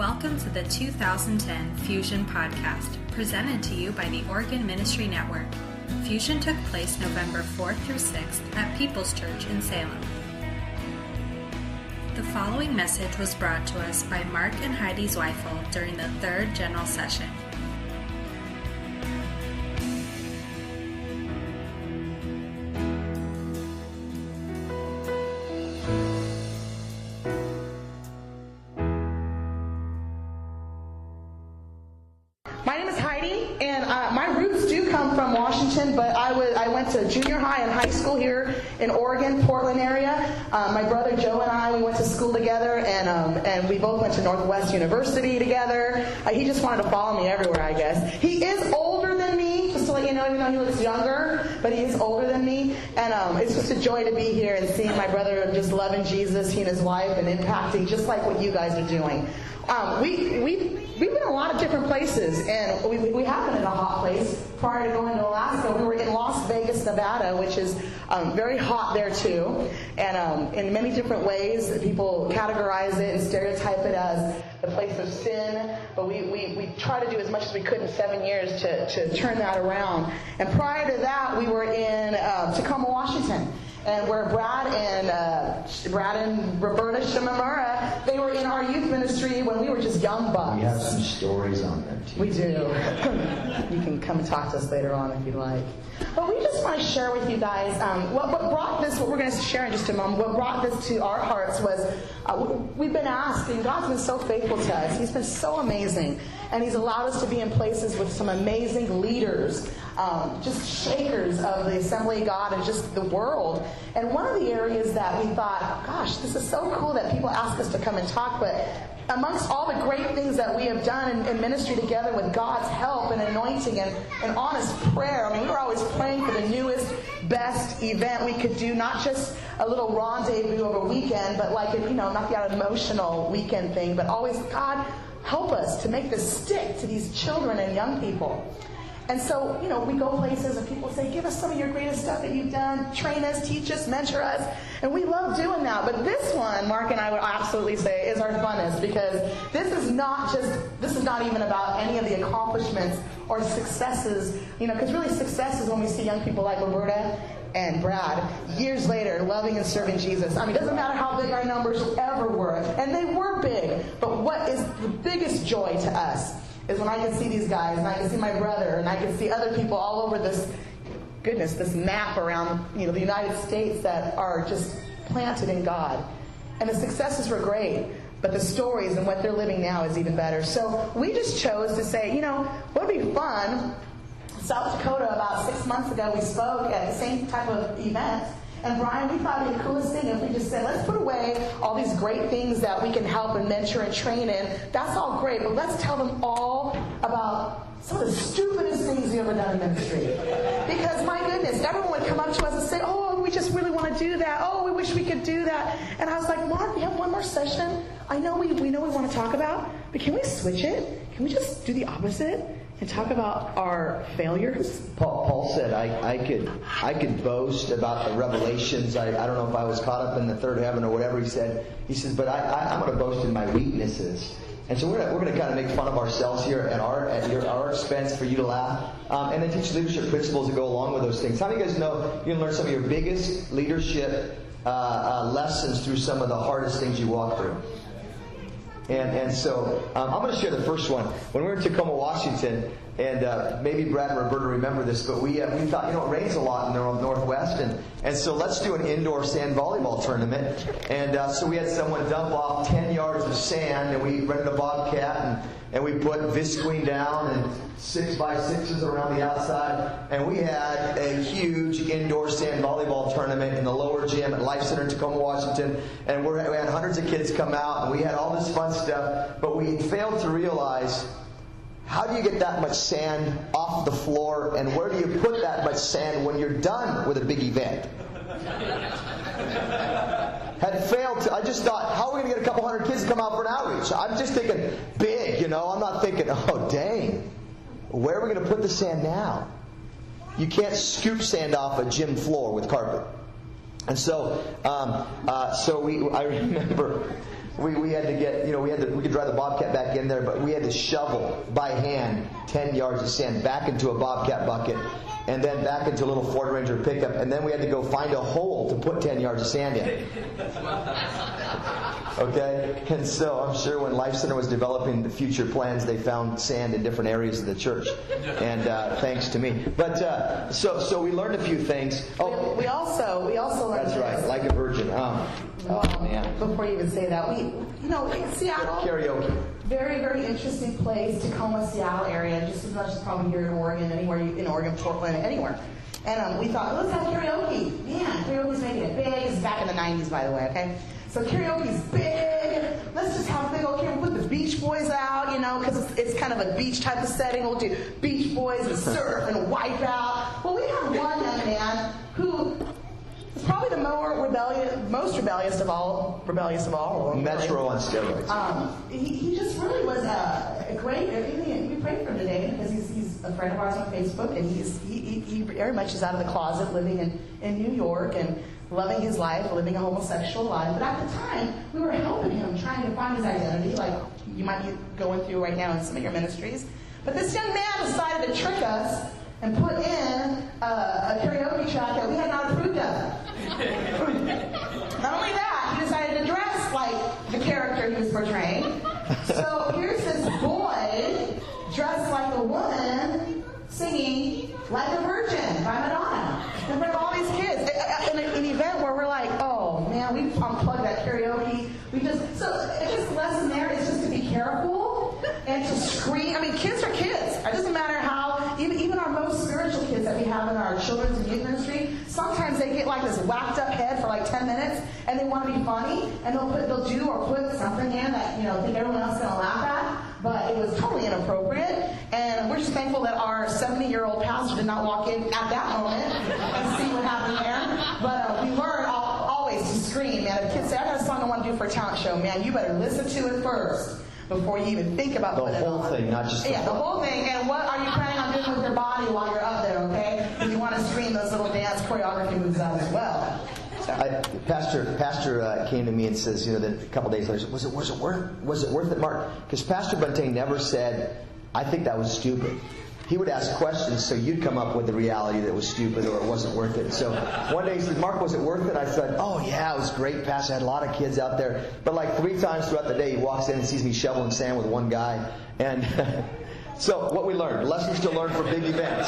Welcome to the 2010 Fusion Podcast, presented to you by the Oregon Ministry Network. Fusion took place November 4th through 6th at People's Church in Salem. The following message was brought to us by Mark and Heidi Zwiefel during the third general session. My name is Heidi, and my roots do come from Washington, but I went to junior high and high school here in Oregon, Portland area. My brother Joe and I, we went to school together, and we both went to Northwest University together. He just wanted to follow me everywhere, I guess. He is older than me, just to let you know, even though he looks younger, but he is older than me. And it's just a joy to be here and seeing my brother just loving Jesus, he and his wife, and impacting just like what you guys are doing. We've been in a lot of different places, and we have been in a hot place. Prior to going to Alaska, we were in Las Vegas, Nevada, which is very hot there too. And in many different ways, people categorize it and stereotype it as the place of sin. But we try to do as much as we could in 7 years to turn that around. And prior to that, we were in Tacoma, Washington. And where Brad and Roberta Shimamura, they were in our youth ministry when we were just young bucks. We have some stories on them too. We do. You can come and talk to us later on if you'd like. But we just want to share with you guys what brought this, what we're going to share in just a moment, what brought this to our hearts was we've been asked, and God's been so faithful to us. He's been so amazing. And He's allowed us to be in places with some amazing leaders, just shakers of the Assembly of God and just the world. And one of the areas that we thought, gosh, this is so cool that people ask us to come and talk, but amongst all the great things that we have done in ministry together with God's help and anointing and honest prayer, I mean, we were always praying for the newest, best event we could do, not just a little rendezvous of a weekend, but like, not the emotional weekend thing, but always, God, help us to make this stick to these children and young people. And so, we go places and people say, give us some of your greatest stuff that you've done, train us, teach us, mentor us. And we love doing that. But this one, Mark and I would absolutely say, is our funnest, because this is not even about any of the accomplishments or successes, because really success is when we see young people like Roberta and Brad years later loving and serving Jesus. I mean, it doesn't matter how big our numbers ever were. And they were big. But what is the biggest joy to us is when I can see these guys, and I can see my brother, and I can see other people all over this map around, the United States that are just planted in God. And the successes were great, but the stories and what they're living now is even better. So we just chose to say, what would be fun? South Dakota, about 6 months ago, we spoke at the same type of event. And Brian, we thought it'd be the coolest thing if we just said, let's put away all these great things that we can help and mentor and train in. That's all great, but let's tell them all about some of the stupidest things you've ever done in ministry. Because my goodness, everyone would come up to us and say, oh, we just really want to do that. Oh, we wish we could do that. And I was like, Mark, we have one more session. I know we want to talk about, but can we switch it? Can we just do the opposite and talk about our failures? Paul said I could boast about the revelations. I don't know if I was caught up in the third heaven or whatever he said. He says, but I'm going to boast in my weaknesses. And so we're going to kind of make fun of ourselves here at our expense for you to laugh, and then teach leadership principles that go along with those things. How many of you guys know you can learn some of your biggest leadership lessons through some of the hardest things you walk through? And so I'm going to share the first one. When we were in Tacoma, Washington, and maybe Brad and Roberta remember this, but we thought, it rains a lot in the Northwest, and so let's do an indoor sand volleyball tournament. And so we had someone dump off 10 yards of sand, and we rented a bobcat, and we put visqueen down and 6x6s around the outside, and we had a huge indoor sand volleyball tournament in the lower gym at Life Center in Tacoma, Washington, and we had hundreds of kids come out, and we had all this fun stuff, but we failed to realize, how do you get that much sand off the floor, and where do you put that much sand when you're done with a big event? Had failed to, I just thought, how are we going to get a couple hundred kids to come out for an outreach? I'm just thinking big, I'm not thinking, oh dang, where are we going to put the sand now? You can't scoop sand off a gym floor with carpet. And so, I remember we had to get, we could drive the Bobcat back in there, but we had to shovel by hand 10 yards of sand back into a Bobcat bucket, and then back into a little Ford Ranger pickup, and then we had to go find a hole to put 10 yards of sand in. Okay? And so I'm sure when Life Center was developing the future plans, they found sand in different areas of the church. And thanks to me. But so we learned a few things. Oh, we also learned. That's right, like a virgin. Oh man. Before you even say that, in Seattle, karaoke. Very, very interesting place, Tacoma, Seattle area, just as much as probably here in Oregon, anywhere in Oregon, Portland, anywhere. And we thought, let's have karaoke. Man, karaoke's making it big. This is back in the 90s, by the way, okay? So karaoke's big. Let's just have a big old karaoke. Put the Beach Boys out, because it's kind of a beach type of setting. We'll do Beach Boys and surf and wipe out. Well, we had one young man who is probably the most rebellious of all. Metro on steroids. He just really was a great. We prayed for him today because he's a friend of ours on Facebook, and he very much is out of the closet, living in New York and loving his life, living a homosexual life. But at the time, we were helping him, trying to find his identity, like you might be going through right now in some of your ministries. But this young man decided to trick us and put in a karaoke track that we had not approved of. Not only that, he decided to dress like the character he was portraying. So here's this boy dressed like a woman singing Like a Virgin by Madonna in front of all these kids. In an event where we're like, oh man, we've unplugged that karaoke. The lesson there is just to be careful and to scream. I mean, kids are kids. It doesn't matter how, even our most spiritual kids that we have in our children's and youth ministry, sometimes they get like this whacked up head for like 10 minutes and they want to be funny and they'll do or put something in that, think everyone else is going to laugh at. But it was totally inappropriate, and we're just thankful that our 70-year-old pastor did not walk in at that moment and see what happened there. But we learned always to scream, man. If kids say, I got a song I want to do for a talent show, man, you better listen to it first before you even think about putting it on. The whole thing, not just the the whole thing. And what are you planning on doing with your body while you're up there, okay? If you want to scream those little dance choreography moves out as well. Pastor came to me and says, then a couple days later, was it worth it, Mark? Because Pastor Bunting never said, I think that was stupid. He would ask questions so you'd come up with the reality that it was stupid or it wasn't worth it. So one day he said, Mark, was it worth it? I said, oh yeah, it was great, Pastor. I had a lot of kids out there. But like 3 times throughout the day, he walks in and sees me shoveling sand with one guy. And so what we learned, lessons to learn for big events.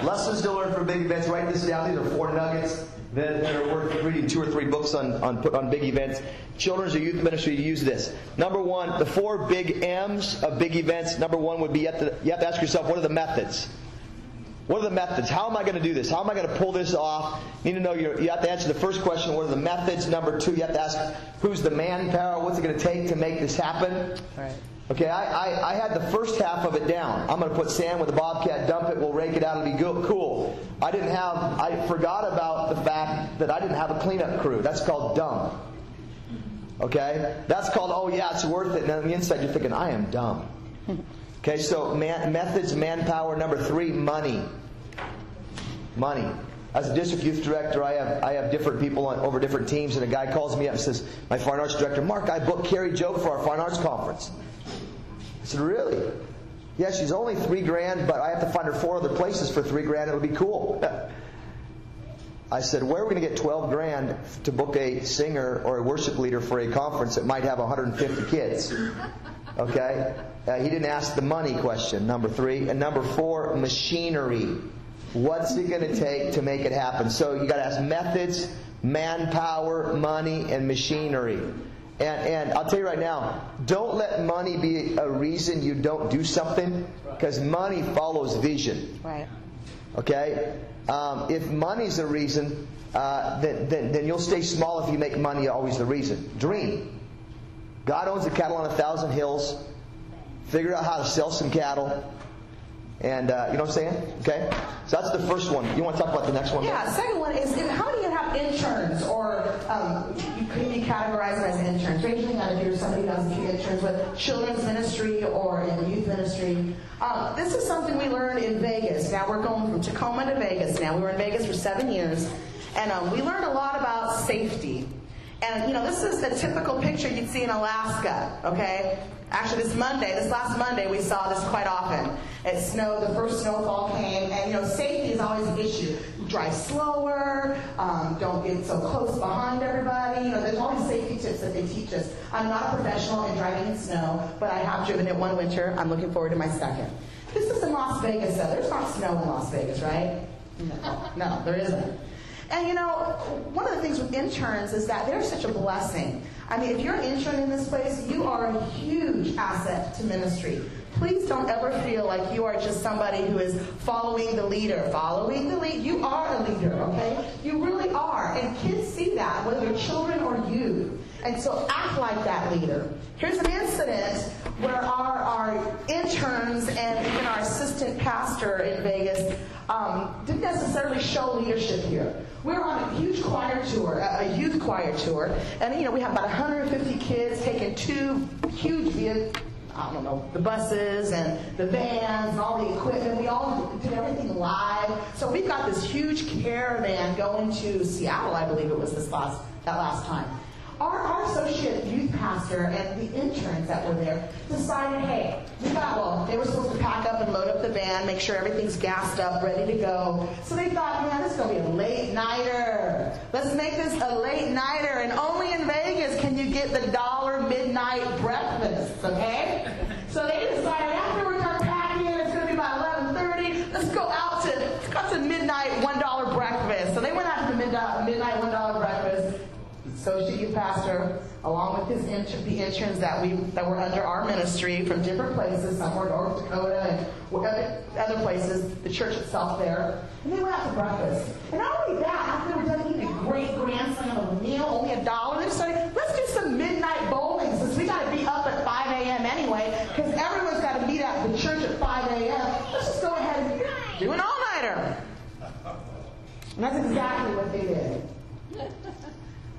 Lessons to learn for big events. Write this down. These are 4 nuggets that are worth reading 2 or 3 books on big events. Children's or youth ministry, use this. Number 1, the 4 big M's of big events. Number 1 would be you have to ask yourself, what are the methods? What are the methods? How am I going to do this? How am I going to pull this off? You need to know you have to answer the first question, what are the methods? Number 2, you have to ask, who's the manpower? What's it going to take to make this happen? Right. Okay, I had the first half of it down. I'm going to put sand with a Bobcat, dump it, we'll rake it out, it'll be cool. I forgot about the fact that I didn't have a cleanup crew. That's called dumb. Okay? That's called, oh yeah, it's worth it. And on the inside you're thinking, I am dumb. Okay, so methods, manpower. Number 3, money. Money. As a district youth director, I have different people over different teams, and a guy calls me up and says, my fine arts director, Mark, I booked Carrie Joe for our fine arts conference. I said, really? Yeah, she's only $3,000, but I have to find her 4 other places for $3,000. It'll be cool. I said, where are we going to get $12,000 to book a singer or a worship leader for a conference that might have 150 kids? Okay? He didn't ask the money question, number 3. And number 4, machinery. What's it going to take to make it happen? So you got to ask methods, manpower, money, and machinery. And I'll tell you right now, don't let money be a reason you don't do something, because money follows vision. Right. Okay? If money's the reason, then you'll stay small if you make money always the reason. Dream. God owns the cattle on 1,000 hills. Figure out how to sell some cattle. And you know what I'm saying? Okay? So that's the first one. You want to talk about the next one? Yeah, the second one is, how many of you have interns, or you could be categorized as interns? Raise your hand if you're somebody who has a few interns with children's ministry or in youth ministry. This is something we learned in Vegas. Now we're going from Tacoma to Vegas now. We were in Vegas for 7 years. And we learned a lot about safety. And, this is a typical picture you'd see in Alaska, okay? Actually, this last Monday, we saw this quite often. It snowed, the first snowfall came, and, safety is always an issue. Drive slower, don't get so close behind everybody. There's all these safety tips that they teach us. I'm not a professional in driving in snow, but I have driven it one winter. I'm looking forward to my second. This is in Las Vegas, though. There's not snow in Las Vegas, right? No, there isn't. And one of the things with interns is that they're such a blessing. I mean, if you're an intern in this place, you are a huge asset to ministry. Please don't ever feel like you are just somebody who is following the leader. Following the lead, you are a leader, okay? You really are. And kids see that, whether they're children or youth. And so act like that leader. Here's an incident where our interns and even our assistant pastor in Vegas didn't necessarily show leadership here. We were on a huge choir tour, a youth choir tour, and we have about 150 kids taking two huge vehicles. The buses and the vans and all the equipment. We all did everything live. So we've got this huge caravan going to Seattle, I believe it was that last time. Our associate youth pastor and the interns that were there decided, hey, they were supposed to pack up and load up the van, make sure everything's gassed up, ready to go. So they thought, man, this is going to be a late-nighter. Let's make this a late-nighter. And only in Vegas can you get the $1 midnight breakfast, okay? So they decided after we're done packing, it's going to be about 11:30, let's go out to midnight $1 breakfast. So they went out to the midnight $1 breakfast. Associate youth pastor, along with the interns that were under our ministry from different places, some were North Dakota and other places, the church itself there, and they went out to breakfast. And not only that, after they were done eating a great grand slam of a meal, only $1, they decided, let's do some midnight bowling, since we got to be up at 5 a.m. anyway, because everyone's got to meet at the church at 5 a.m. Let's just go ahead and do an all-nighter. And that's exactly what they did.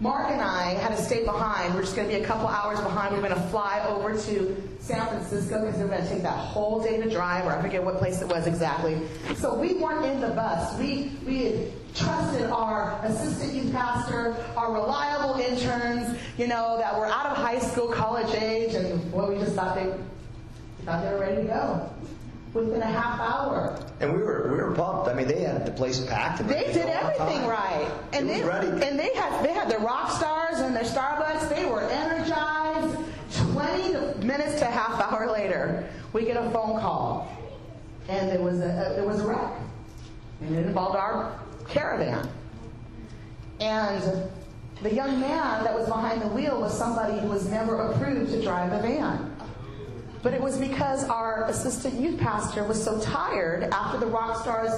Mark and I had to stay behind. We're just going to be a couple hours behind. We're going to fly over to San Francisco because we're going to take that whole day to drive, or I forget what place it was exactly. So we weren't in the bus. We had trusted our assistant youth pastor, our reliable interns, that were out of high school, college age, and we just thought they were ready to go within a half hour. And we were pumped. I mean, they had the place packed. And they did everything right. And they had their rock stars and their Starbucks. They were energized. 20 minutes to a half hour later, we get a phone call, and there was a wreck, and it involved our caravan. And the young man that was behind the wheel was somebody who was never approved to drive the van. But it was because our assistant youth pastor was so tired after the rock stars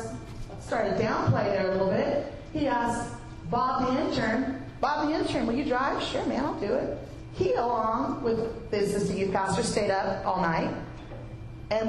started downplaying there a little bit. He asked Bob the intern, will you drive? Sure, man, I'll do it. He, along with the assistant youth pastor, stayed up all night. And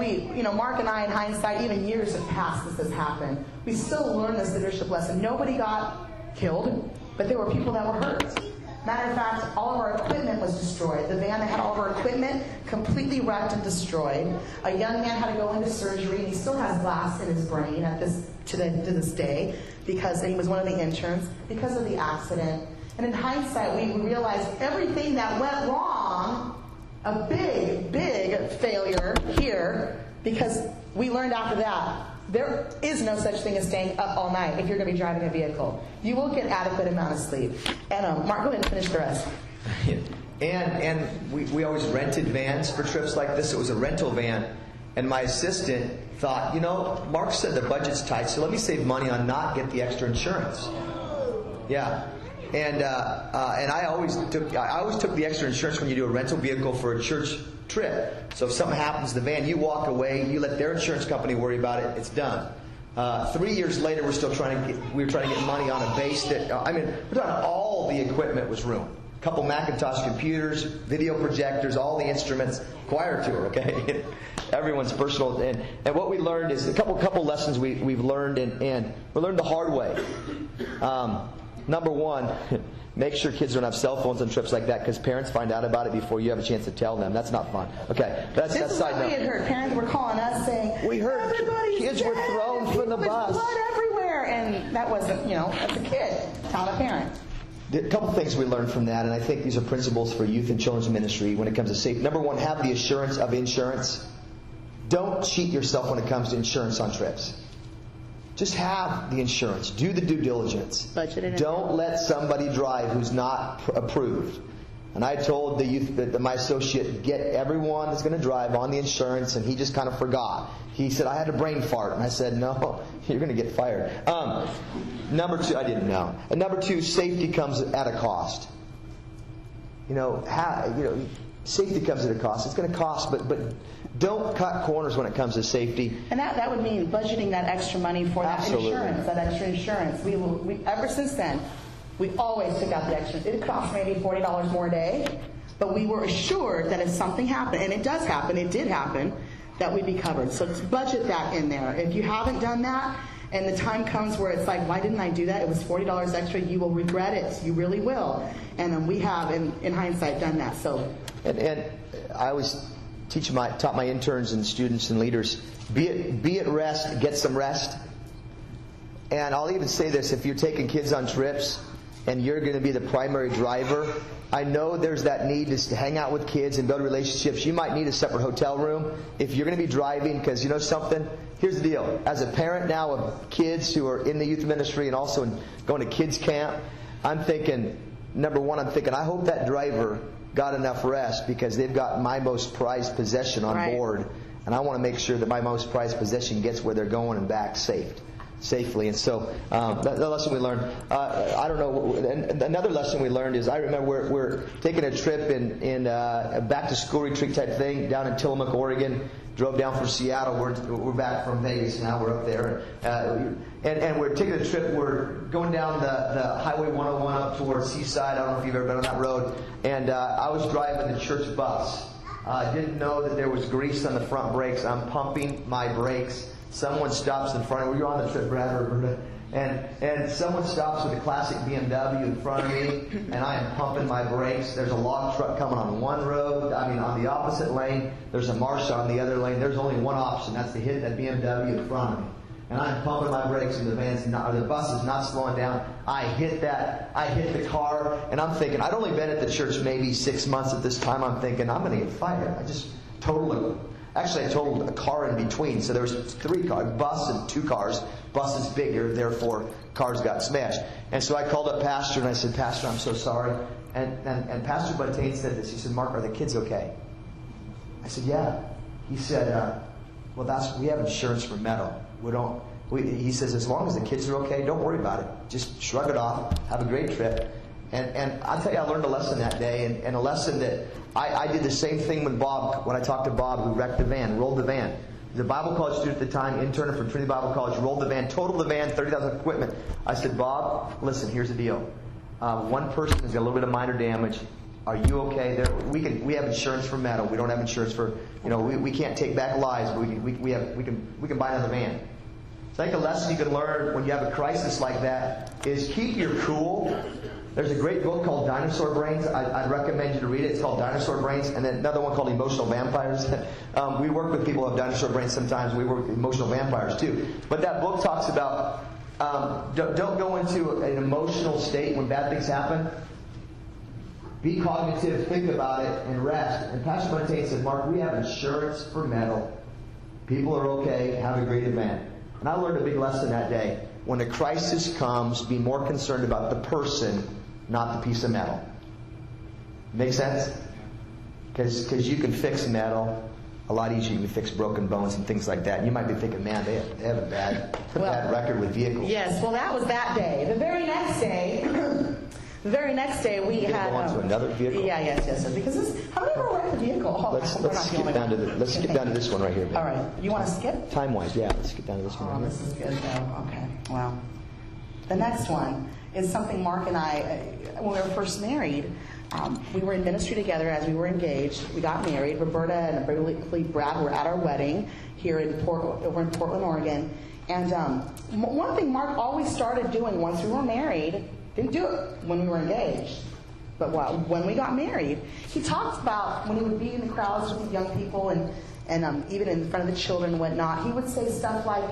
Mark and I, in hindsight, even years have passed since this happened, we still learned this leadership lesson. Nobody got killed, but there were people that were hurt. Matter of fact, all of our equipment was destroyed. The van that had all of our equipment completely wrecked and destroyed. A young man had to go into surgery, and he still has glass in his brain to this day because he was one of the interns because of the accident. And in hindsight, we realized everything that went wrong, a big, big failure here, because we learned after that there is no such thing as staying up all night if you're going to be driving a vehicle. You will get adequate amount of sleep. And Mark, go ahead and finish the rest. And we always rented vans for trips like this. It was a rental van. And my assistant thought, Mark said the budget's tight, so let me save money on not get the extra insurance. Yeah. And I always took the extra insurance when you do a rental vehicle for a church trip. So if something happens to the van, you walk away, you let their insurance company worry about it, it's done. 3 years later, we're trying to get money on a base that, we're talking all the equipment was ruined. A couple Macintosh computers, video projectors, all the instruments, choir tour, okay? Everyone's personal. And what we learned is a couple lessons we've learned, and we learned the hard way. Number one, make sure kids don't have cell phones on trips like that, because parents find out about it before you have a chance to tell them. That's not fun. Okay, that's side note. We had heard parents were calling us saying, we heard kids were thrown from the bus. There's blood everywhere, and that wasn't, that's a kid, not a parent. A couple things we learned from that, and I think these are principles for youth and children's ministry when it comes to safety. Number one, have the assurance of insurance. Don't cheat yourself when it comes to insurance on trips. Just have the insurance. Do the due diligence. Don't let somebody drive who's not approved. And I told the youth, my associate, get everyone that's going to drive on the insurance, and he just kind of forgot. He said, I had a brain fart. And I said, no, you're going to get fired. Number two, I didn't know. And number two, safety comes at a cost. Safety comes at a cost. It's going to cost, but don't cut corners when it comes to safety. And that would mean budgeting that extra money for that insurance, that extra insurance. We ever since then, we always took out the extras. It cost maybe $40 more a day, but we were assured that if something happened, and it does happen, it did happen, that we'd be covered. So budget that in there. If you haven't done that, and the time comes where it's like, why didn't I do that? It was $40 extra. You will regret it. You really will. And we have, in hindsight, done that. So, and I always taught my interns and students and leaders, be at rest, get some rest. And I'll even say this: if you're taking kids on trips and you're going to be the primary driver, I know there's that need to hang out with kids and build relationships. You might need a separate hotel room if you're going to be driving, because you know something? Here's the deal. As a parent now of kids who are in the youth ministry and also going to kids camp, I'm thinking, number one, I hope that driver got enough rest, because they've got my most prized possession on board, and I want to make sure that my most prized possession gets where they're going and back safely. And so the lesson we learned, I don't know, and another lesson we learned is, I remember we're taking a trip in a back to school retreat type thing down in Tillamook, Oregon. Drove down from Seattle. We're back from Vegas now. We're up there, and we're taking a trip. We're going down the Highway 101 up towards Seaside. I don't know if you've ever been on that road. And I was driving the church bus. Didn't know that there was grease on the front brakes. I'm pumping my brakes. Someone stops in front of me. You're on the trip, Brad or Roberta. And someone stops with a classic BMW in front of me, and I am pumping my brakes. There's a log truck coming on one road. On the opposite lane. There's a Marshall on the other lane. There's only one option. That's to hit that BMW in front of me. And I'm pumping my brakes, and the bus is not slowing down. I hit the car, and I'm thinking, I'd only been at the church maybe 6 months at this time. I'm thinking, I'm going to get fired. I totaled a car in between. So there was 3 cars, bus and 2 cars. Bus is bigger, therefore cars got smashed. And so I called up Pastor and I said, Pastor, I'm so sorry. And Pastor Buntain said this. He said, Mark, are the kids okay? I said, yeah. He said, we have insurance for metal. He says, as long as the kids are okay, don't worry about it. Just shrug it off. Have a great trip. And I'll tell you, I learned a lesson that day, and a lesson that I did the same thing with Bob, when I talked to Bob, who wrecked the van, rolled the van. The Bible college student at the time, intern from Trinity Bible College, rolled the van, totaled the van, 30,000 equipment. I said, Bob, listen, here's the deal. One person has got a little bit of minor damage. Are you okay? We have insurance for metal. We don't have insurance for, we can't take back lives, but we can buy another van. So I think the lesson you can learn when you have a crisis like that is keep your cool. There's a great book called Dinosaur Brains. I'd recommend you to read it. It's called Dinosaur Brains. And then another one called Emotional Vampires. We work with people who have dinosaur brains sometimes. We work with emotional vampires too. But that book talks about don't go into an emotional state when bad things happen. Be cognitive, think about it, and rest. And Pastor Buntain said, Mark, we have insurance for metal. People are okay. Have a great event. And I learned a big lesson that day. When a crisis comes, be more concerned about the person, not the piece of metal. Make sense? Because you can fix metal a lot easier. You can fix broken bones and things like that. And you might be thinking, man, they have a bad record with vehicles. Yes, well, that was that day. The very next day, we had... Go on to another vehicle? Yeah, yes. Because how many more wrecked the vehicle? Oh, let's skip down to this one right here. Baby. All right. You want to skip? Time-wise, yeah. Let's get down to this one right here. This is good, though. Okay. Wow. The next one is something Mark and I, when we were first married, we were in ministry together as we were engaged. We got married. Roberta and Brad were at our wedding here over in Portland, Oregon. And one thing Mark always started doing once we were married, didn't do it when we were engaged, but when we got married, he talked about when he would be in the crowds with young people and even in front of the children and whatnot, he would say stuff like,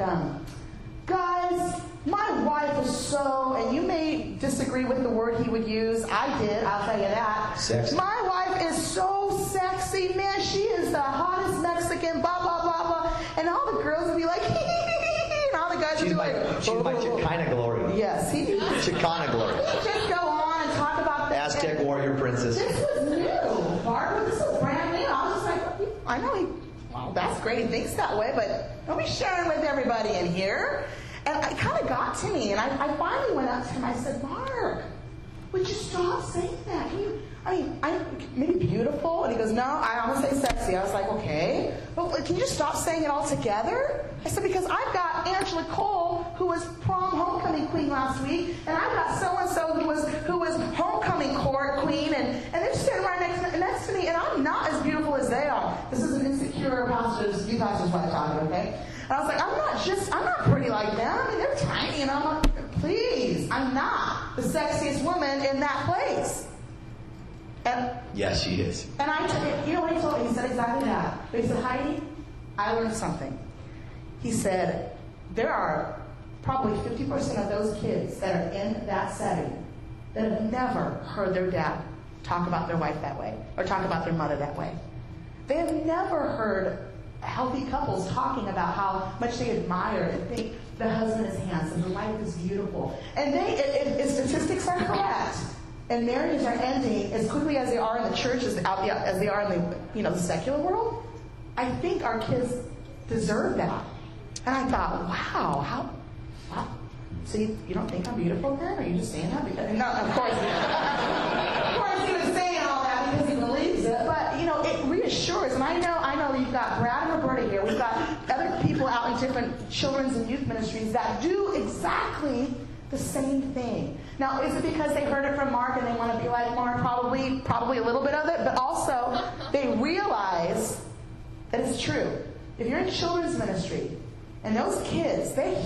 guys, My wife is so, and you may disagree with the word he would use. I did, I'll tell you that. Sexy. My wife is so sexy, man. She is the hottest Mexican, blah, blah, blah, blah. And all the girls would be like, and all the guys would be like, she's my Chicana glory. Yes, he Chicana glory. just go on and talk about the Aztec warrior princess. This was new, Barbara. This was brand new. I was just like, I know well, that's great. He thinks that way, but don't be sharing with everybody in here. And it kind of got to me, and I finally went up to him. I said, Mark, would you stop saying that? I'm maybe beautiful. And he goes, no, I almost say sexy. I was like, okay. Well, can you just stop saying it altogether? I said, because I've got Angela Cole, who was prom homecoming queen last week, and I've got so-and-so who was homecoming court queen, and they're sitting right next to me, and I'm not as beautiful as they are. This is an insecure you pastor's wife talking, okay? And I was like, I'm not pretty like them. I mean, they're tiny, and I'm like, please, I'm not the sexiest woman in that place. And Yes, she is. and you know what he told me? He said exactly that. But he said, Heidi, I learned something. He said, there are probably 50% of those kids that are in that setting that have never heard their dad talk about their wife that way or talk about their mother that way. They have never heard healthy couples talking about how much they admire and think the husband is handsome, the wife is beautiful. And if statistics are correct, and marriages are ending as quickly as they are in the church as they are in the secular world, I think our kids deserve that. And I thought, wow. So you don't think I'm beautiful then? Or are you just saying that because no, of course he was saying all that because he believes it. But it reassures, and I know you've got Brad and Roberta here. We've got other people out in different children's and youth ministries that do exactly the same thing. Now, is it because they heard it from Mark and they want to be like Mark? Probably a little bit of it, but also they realize that it's true. If you're in children's ministry and those kids, they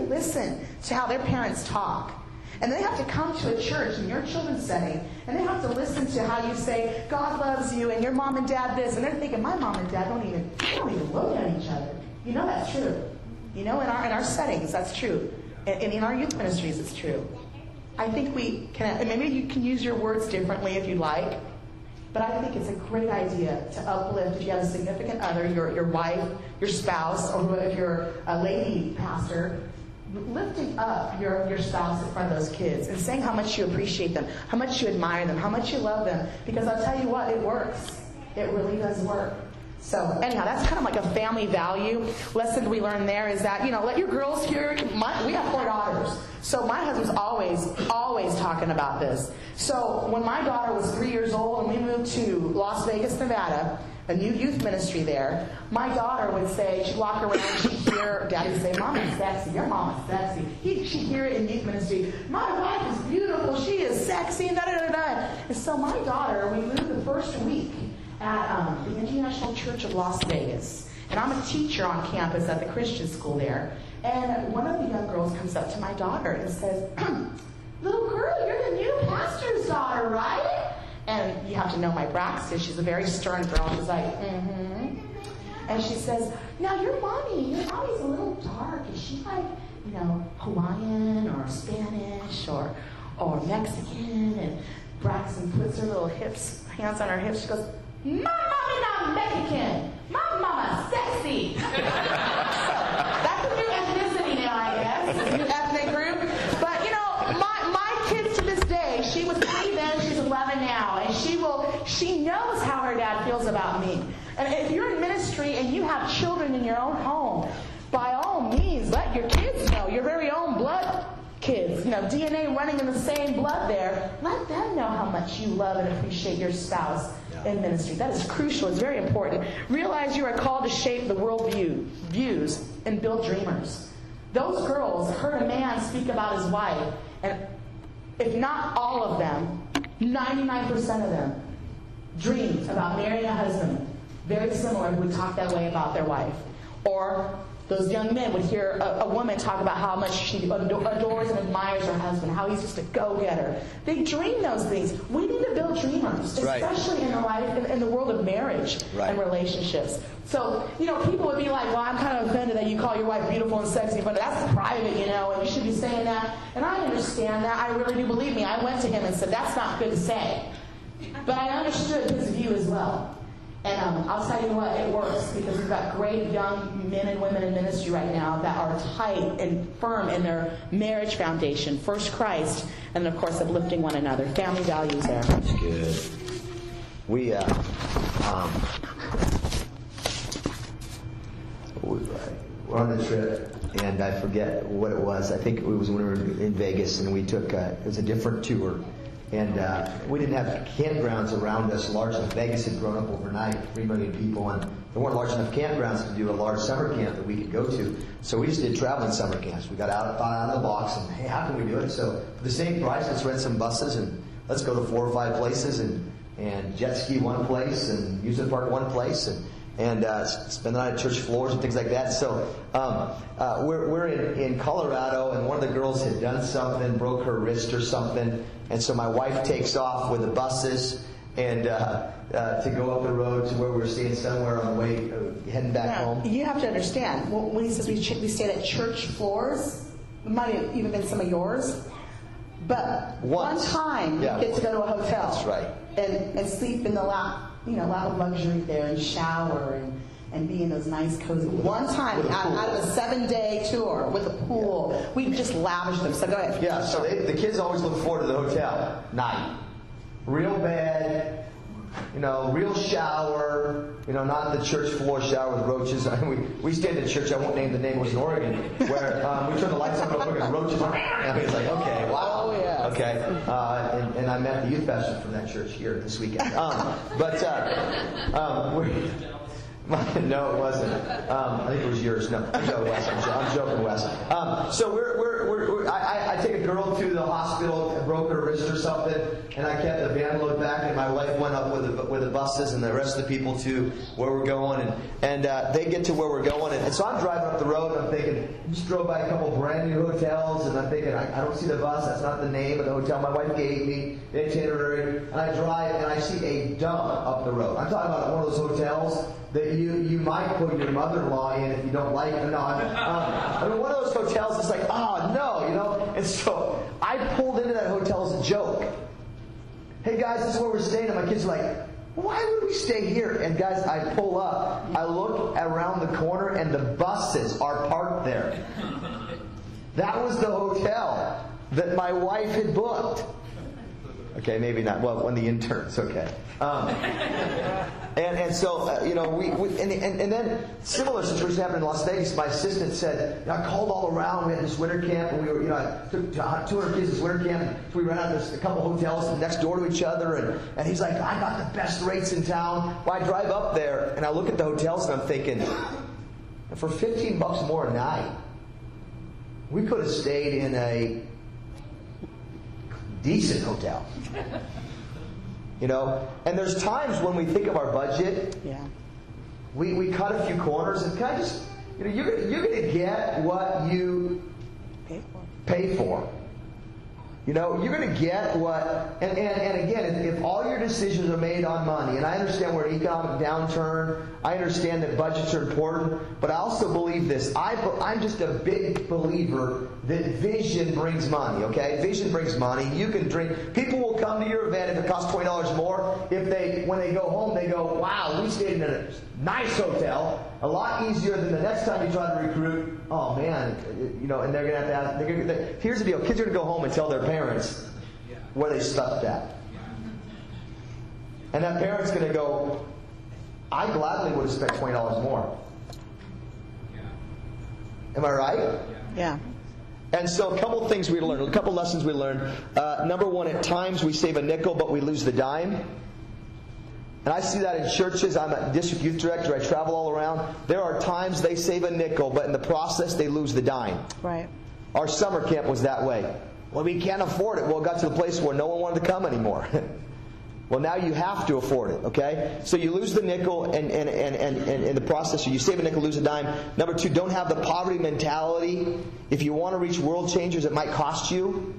listen to how their parents talk. And they have to come to a church in your children's setting, and they have to listen to how you say, God loves you, and your mom and dad this, and they're thinking, my mom and dad don't even look at each other. That's true. In our settings, that's true. And in our youth ministries, it's true. I think we can, and maybe you can use your words differently if you like, but I think it's a great idea to uplift, if you have a significant other, your wife, your spouse, or if you're a lady pastor, lifting up your spouse in front of those kids and saying how much you appreciate them, how much you admire them, how much you love them, because I'll tell you what, it works. It really does work. So anyhow, that's kind of like a family value lesson we learned there is that, let your girls hear. We have 4 daughters. So my husband's always talking about this. So when my daughter was 3 years old and we moved to Las Vegas, Nevada, a new youth ministry there, my daughter would say, she'd walk around, she'd hear Daddy say, Mama's sexy, your mama's sexy. She'd hear it in youth ministry, my wife is beautiful, she is sexy, and da-da-da-da. And so my daughter, we moved the first week at the International Church of Las Vegas. And I'm a teacher on campus at the Christian school there. And one of the young girls comes up to my daughter and says, little girl, you're the new pastor's daughter, right? And you have to know my Braxton. She's a very stern girl. She's like, mm-hmm. And she says, now your mommy's a little dark. Is she like, Hawaiian or Spanish or Mexican? And Braxton puts her little hands on her hips. She goes, my mommy not Mexican. My mama's sexy. So that's a new ethnicity now, I guess. It's a new ethnic group. But my kids to this day, she was 3 then, she's 11 now, and she knows how her dad feels about me. And if you're in ministry and you have children in your own home, by all means, let your kids know, your very own blood kids, DNA running in the same blood there, let them know how much you love and appreciate your spouse in ministry. That is crucial. It's very important. Realize you are called to shape the world views and build dreamers. Those girls heard a man speak about his wife, and if not all of them, 99% of them dreamed about marrying a husband very similar who would talk that way about their wife. Or those young men would hear a woman talk about how much she adores and admires her husband, how he's just a go-getter. They dream those things. We need to build real dreamers, especially in the life, in the world of marriage and relationships. So, people would be like, well, I'm kind of offended that you call your wife beautiful and sexy, but that's private, and you should be saying that. And I understand that. I really do. Believe me, I went to him and said, that's not good to say. But I understood his view as well. And I'll tell you what, it works, because we've got great young men and women in ministry right now that are tight and firm in their marriage foundation. First Christ, and of course uplifting one another. Family values there. That's good. We're on the trip, and I forget what it was. I think it was when we were in Vegas, and we took, it was a different tour. And we didn't have campgrounds around us large enough. Vegas had grown up overnight, 3 million people, and there weren't large enough campgrounds to do a large summer camp that we could go to. So we just did traveling summer camps. We got thought out of the box, and hey, how can we do it? So for the same price, let's rent some buses, and let's go to 4 or 5 places, and jet ski one place, and amusement park one place, and spend the night at church floors and things like that. So we're in Colorado, and one of the girls had done something, broke her wrist or something, and so my wife takes off with the buses and to go up the road to where we were staying somewhere on the way heading back home. You have to understand, when he says we stayed at church floors, it might have even been some of yours, but one time you get to go to a hotel. That's right. And sleep in the lap of luxury there, and shower and be in those nice cozy. One time out of a 7-day tour with a pool, we just lavished them. So go ahead. Yeah, so the kids always look forward to the hotel night. Real bed, real shower, not the church floor shower with roaches. I mean, we stayed at church, I won't name the name, it was in Oregon, where we turned the lights on real quick and roaches are, I mean, it's like, okay, wow. Oh, yeah. Okay, and I met the youth pastor from that church here this weekend. No, it wasn't. I think it was yours. No, I'm joking, Wes. So I take a girl to the hospital and broke her wrist or something, and I kept the van load back, and my wife went up with the buses and the rest of the people to where we're going, and they get to where we're going, and so I'm driving up the road, and I'm thinking, I just drove by a couple brand new hotels, and I'm thinking, I don't see the bus, that's not the name of the hotel my wife gave me, the itinerary, and I drive, and I see a dump up the road. I'm talking about one of those hotels that you might put your mother-in-law in if you don't like it. No, I mean, one of those hotels is like, no. And so I pulled into that hotel as a joke. Hey guys, this is where we're staying. And my kids are like, why would we stay here? And guys, I pull up, I look around the corner, and the buses are parked there. That was the hotel that my wife had booked. Okay, maybe not. Well, when the interns, okay. And so, and then similar situation happened in Las Vegas. My assistant said, I called all around. We had this winter camp, and we were, I took 200 kids this winter camp. So we ran out of a couple hotels next door to each other, and he's like, I got the best rates in town. Well, I drive up there, and I look at the hotels, and I'm thinking, for $15 more a night, we could have stayed in a decent hotel. And there's times when we think of our budget, we cut a few corners, and kind of just, you're going to get what you pay for. You're going to get what, and again, if all your decisions are made on money, and I understand we're in an economic downturn, I understand that budgets are important, but I also believe this. I'm just a big believer that vision brings money, okay? Vision brings money. You can drink. People will come to your event if it costs $20 more. When they go home, they go, wow, we stayed in a nice hotel. A lot easier than the next time you try to recruit. Oh man, and they're going to have to ask. Here's the deal. Kids are going to go home and tell their parents where they stuffed at. And that parent's going to go, I gladly would have spent $20 more. Am I right? Yeah. And so a couple things we learned, a couple lessons we learned. Number one, at times we save a nickel, but we lose the dime. And I see that in churches. I'm a district youth director. I travel all around. There are times they save a nickel, but in the process they lose the dime. Right. Our summer camp was that way. Well, we can't afford it. Well, it got to the place where no one wanted to come anymore. Well, now you have to afford it, okay? So you lose the nickel, and in the process, you save a nickel, lose a dime. Number two, don't have the poverty mentality. If you want to reach world changers, it might cost you.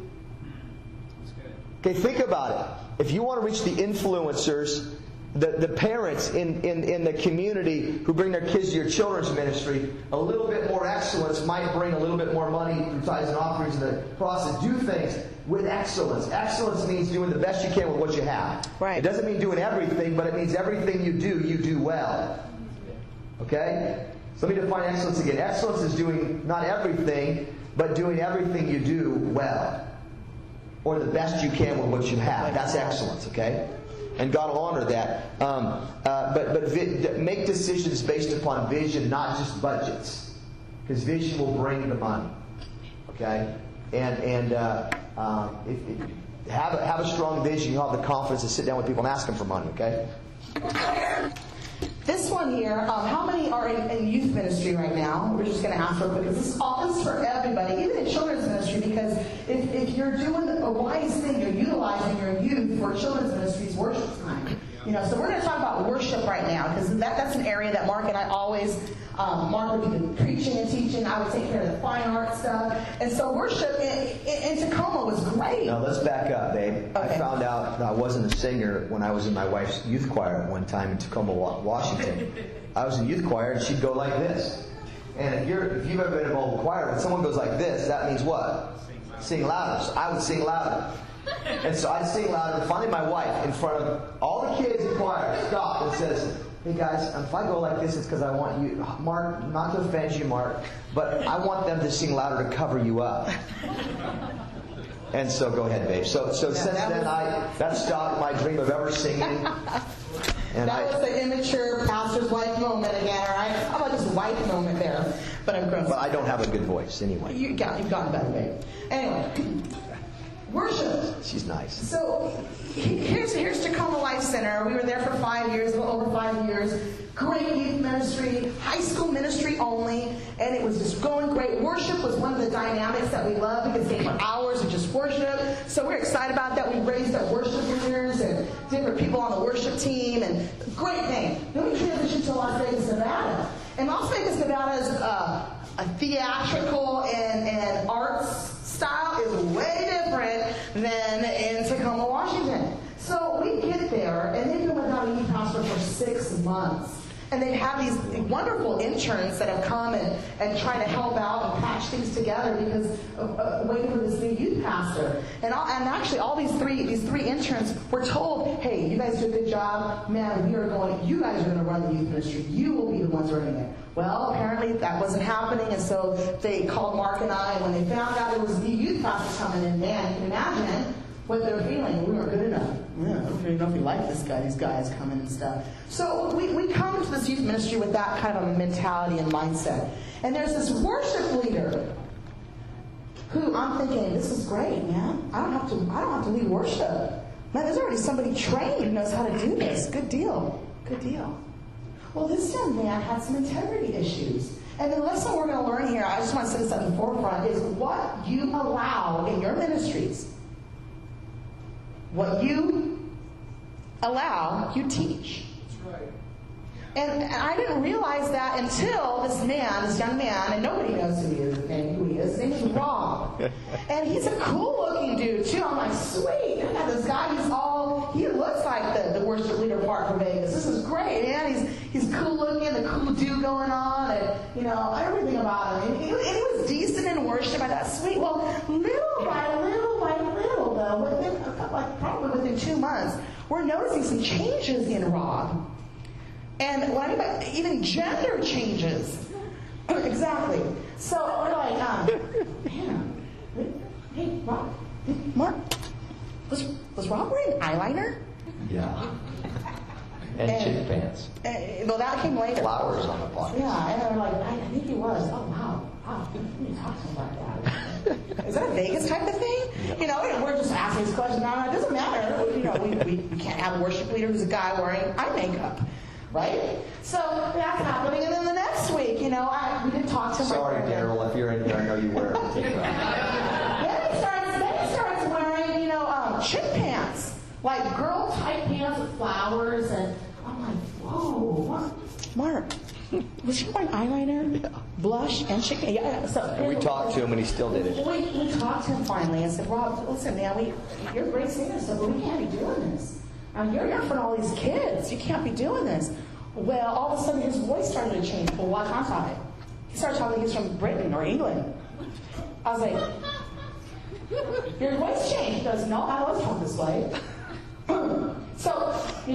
Okay, think about it. if you want to reach the influencers, the parents in the community who bring their kids to your children's ministry, a little bit more excellence might bring a little bit more money through tithes and offerings in the process. Do things with excellence. Excellence means doing the best you can with what you have. Right. It doesn't mean doing everything, but it means everything you do well. Okay? So let me define excellence again. Excellence is doing not everything, but doing everything you do well. Or the best you can with what you have. That's excellence, okay? And God will honor that. But make decisions based upon vision, not just budgets. Because vision will bring the money. Okay? And have a strong vision. You'll have the confidence to sit down with people and ask them for money, okay? This one here, how many are in youth ministry right now? We're just going to ask real quick, because this is for everybody, even in children's ministry, because if you're doing a wise thing, you're utilizing your youth for children's ministry's worship time. So we're going to talk about worship right now, because that's an area that Mark and I always, Mark would do the preaching and teaching, I would take care of the fine art stuff, and so worship in Tacoma was great. Now let's back up, babe. Okay. I found out that I wasn't a singer when I was in my wife's youth choir at one time in Tacoma, Washington. I was in youth choir, and she'd go like this. And if you've ever been involved in a choir, when someone goes like this, that means what? Sing louder. So I would sing louder. And so I'd sing louder, and finally my wife, in front of all the kids in the choir, stopped and says, "Hey guys, if I go like this, it's because I want you, Mark, not to offend you, Mark, but I want them to sing louder to cover you up." And so go ahead, babe. So since then, that stopped my dream of ever singing. And that was the immature pastor's wife moment again, all right? How about this wife moment there? But I'm gross. But I don't have a good voice anyway. You've gotten better, babe. Anyway. Worship. She's nice. So here's Tacoma Life Center. We were there for 5 years, a little over 5 years. Great youth ministry, high school ministry only, and it was just going great. Worship was one of the dynamics that we love because they were hours of just worship. So we're excited about that. We raised up worship leaders and different people on the worship team, and great thing. Then we transitioned to Las Vegas, Nevada. And Las Vegas, Nevada is a theatrical and arts style is way different than in Tacoma, Washington. So we get there, and they've been without a youth pastor for 6 months. And they've had these wonderful interns that have come and trying to help out and patch things together because of waiting for this new youth pastor. And actually, all these three interns were told, "Hey, you guys do a good job. Man, you guys are going to run the youth ministry. You will be the ones running it." Well, apparently that wasn't happening, and so they called Mark and I, and when they found out there was a new youth pastor coming in, man, you can imagine what they were feeling. We weren't good enough. Yeah, I don't even know if we like this guy, these guys coming and stuff. So we come to this youth ministry with that kind of a mentality and mindset. And there's this worship leader who I'm thinking, this is great, man. I don't have to lead worship. Man, there's already somebody trained who knows how to do this. Good deal. Good deal. Well, this young man had some integrity issues. And the lesson we're going to learn here, I just want to set this up in the forefront, is what you allow in your ministries. What you allow, you teach. That's right. And I didn't realize that until this young man, and nobody knows who he is. His name is Rob. And he's a cool-looking dude, too. I'm like, sweet. I got this guy, he looks like the worship leader part for Vegas. This is great, man. He's cool-looking, the cool dude going on, and, everything about him. And he was decent in worship. I thought, sweet. Well, little by little, though, probably within 2 months, we're noticing some changes in Rob. And what I mean by even gender changes. Exactly. So we're like, man, hey, Rob, Mark, was Rob wearing eyeliner? Yeah. And chick pants. Well, that came later. Flowers on the pocket. Yeah, and they're like, I think he was. Oh, wow. We need to talk to him about that. Is that a Vegas type of thing? Yeah. We're just asking this question. No, it doesn't matter. We can't have a worship leader who's a guy wearing eye makeup. Right? So that's happening. And then the next week, we didn't talk to him. Sorry, Daryl, if you're in here, I know you wear it. Then he starts wearing, chick pants. Like girl-type pants with flowers. And I'm like, whoa, Mark, Was he wearing eyeliner, blush, and chicken? Yeah. So And we talked to him, and he still did it. We talked to him finally and said, Rob, listen, man, you're a great singer, so but we can't be doing this. You're in front of all these kids. You can't be doing this. Well, all of a sudden, his voice started to change. Well, why can't I? He started talking like he's from Britain or England. I was like, your voice changed. He goes, no, I always talk this way. So, he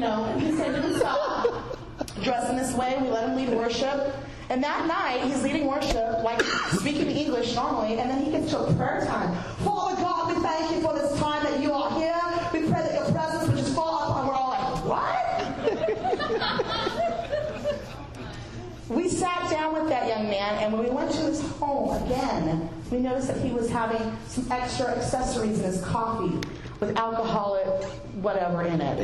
said to himself, dressing this way, we let him lead worship. And that night, he's leading worship, like speaking English normally, and then he gets to a prayer time. Father God, we thank you for this time that you are here. We pray that your presence would just fall upon. We're all like, what? We sat down with that young man, and when we went to his home again, we noticed that he was having some extra accessories in his coffee with alcoholic whatever in it.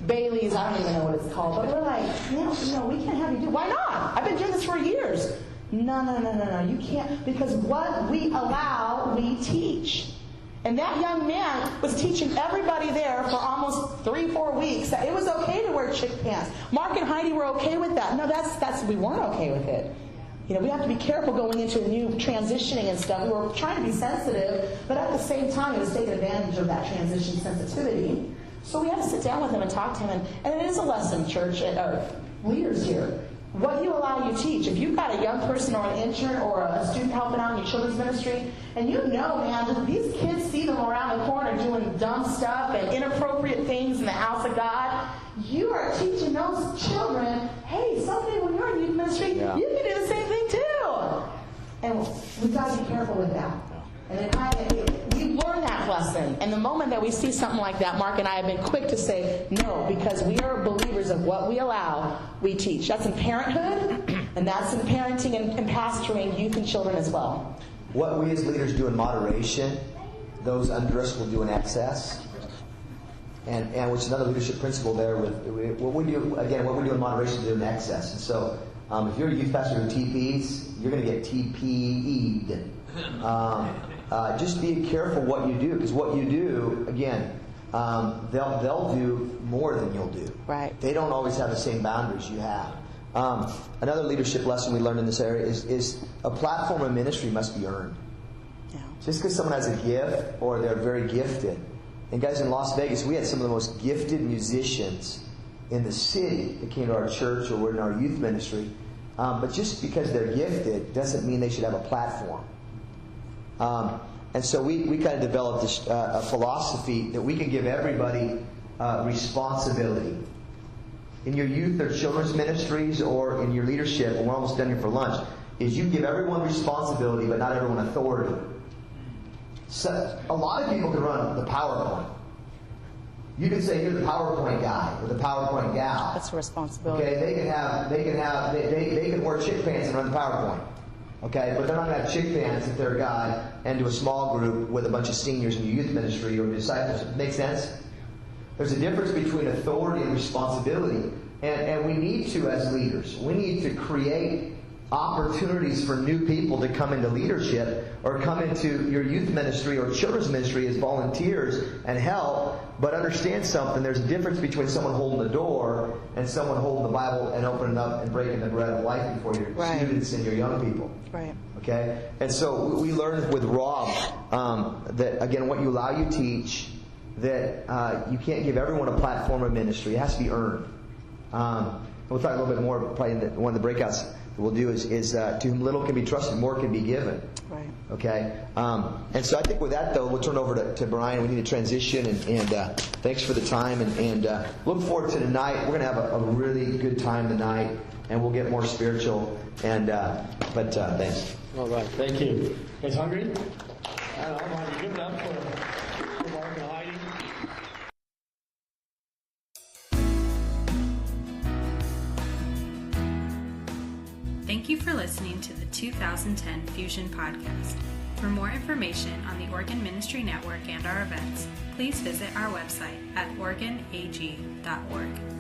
Bailey's, I don't even know what it's called. But we're like, no, we can't have you do. Why not? I've been doing this for years. No, you can't. Because what we allow, we teach. And that young man was teaching everybody there for almost 3-4 weeks that it was okay to wear chick pants. Mark and Heidi were okay with that. No, that's we weren't okay with it. We have to be careful going into a new transitioning and stuff. We were trying to be sensitive, but at the same time, it was taking advantage of that transition sensitivity. So we had to sit down with him and talk to him. And it is a lesson, church, or leaders here. What you allow, you teach. If you've got a young person or an intern or a student helping out in your children's ministry, and man, these kids see them around the corner doing dumb stuff and inappropriate things in the house of God, you are teaching those children, hey, someday when you're in youth ministry, you can do the same thing too. And we've got to be careful with that. And we learn that lesson. And the moment that we see something like that, Mark and I have been quick to say no, because we are believers of what we allow, we teach. That's in parenthood, and that's in parenting and pastoring youth and children as well. What we as leaders do in moderation, those under us will do in excess. And which is another leadership principle there. What we do in moderation, do in excess. And so, if you're a youth pastor who TPs, you're going to get TPE'd. Just be careful what you do, because what you do, again, they'll do more than you'll do. Right. They don't always have the same boundaries you have. Another leadership lesson we learned in this area is a platform of ministry must be earned. Yeah. Just because someone has a gift or they're very gifted. And guys, in Las Vegas, we had some of the most gifted musicians in the city that came to our church or were in our youth ministry. But just because they're gifted doesn't mean they should have a platform. And so we kind of developed this a philosophy that we can give everybody responsibility. In your youth or children's ministries or in your leadership, and we're almost done here for lunch, is you give everyone responsibility but not everyone authority. So a lot of people can run the PowerPoint. You can say you're the PowerPoint guy or the PowerPoint gal. That's a responsibility. Okay, they can wear chick pants and run the PowerPoint. Okay, but they're not going to have chick pants if they're a guy and do a small group with a bunch of seniors in your youth ministry or disciples. Make sense? There's a difference between authority and responsibility. And we need to, as leaders, we need to create opportunities for new people to come into leadership or come into your youth ministry or children's ministry as volunteers and help. But understand something, there's a difference between someone holding the door and someone holding the Bible and opening up and breaking the bread of life before your students and your young people. Right. Okay? And so we learned with Rob that, again, what you allow, you teach, that you can't give everyone a platform of ministry. It has to be earned. We'll talk a little bit more probably in one of the breakouts that we'll do is to whom little can be trusted, more can be given. Right. Okay? And so I think with that, though, we'll turn over to Brian. We need to transition, and thanks for the time, and look forward to tonight. We're going to have a really good time tonight, and we'll get more spiritual. But thanks. All right. Thank you. You guys hungry? All right. Give it up for Mark and Heidi. Thank you for listening to the 2010 Fusion Podcast. For more information on the Oregon Ministry Network and our events, please visit our website at oregonag.org.